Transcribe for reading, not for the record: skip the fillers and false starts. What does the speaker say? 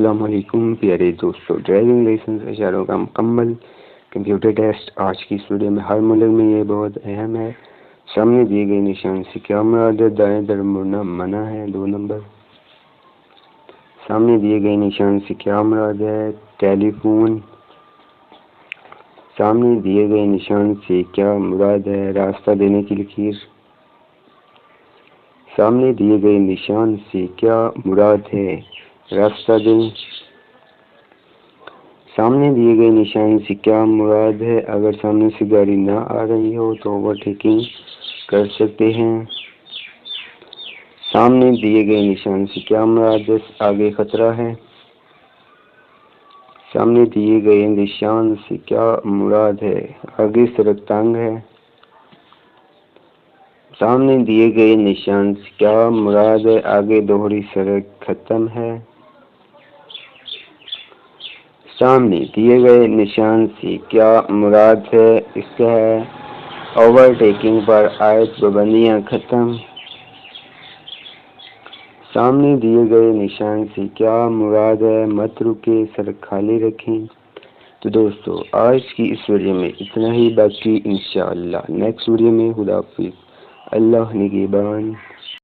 السلام علیکم پیارے دوستو، ڈرائیونگ لائسنس اشاروں کا مکمل کمپیوٹر ٹیسٹ آج کی اس ویڈیو میں ہر ملک میں یہ بہت اہم ہے۔ سامنے دیے گئے نشان سے کیا مراد ہے؟ دائیں طرف مڑنا منع ہے 2 نمبر۔ سامنے دیے گئے نشان سے کیا مراد ہے؟ ٹیلی فون۔ سامنے دیے گئے نشان سے کیا مراد ہے؟ راستہ دینے کی لکیر۔ سامنے دیے گئے نشان سے کیا مراد ہے؟ راستہ دیں۔ سامنے دیے گئے نشان سے کیا مراد ہے؟ اگر سامنے سے گاڑی نہ آ رہی ہو تو اوور ٹیکنگ کر سکتے ہیں۔ سامنے دیے گئے نشان سے کیا مراد ہے؟ آگے خطرہ ہے۔ سامنے دیے گئے نشان سے کیا مراد ہے؟ آگے سڑک تنگ ہے۔ سامنے دیے گئے نشان سے کیا مراد ہے؟ آگے دوہری سڑک ختم ہے۔ سامنے دیے گئے نشان سے کیا مراد ہے؟ اس کا ہے اوور ٹیکنگ پر عائد پابندیاں ختم۔ سامنے دیے گئے نشان سے کیا مراد ہے؟ مت رکے، سڑک خالی رکھیں۔ تو دوستو آج کی اس ویڈیو میں اتنا ہی، باقی انشاءاللہ نیکسٹ ویڈیو میں۔ خدا حافظ، اللہ نگہبان۔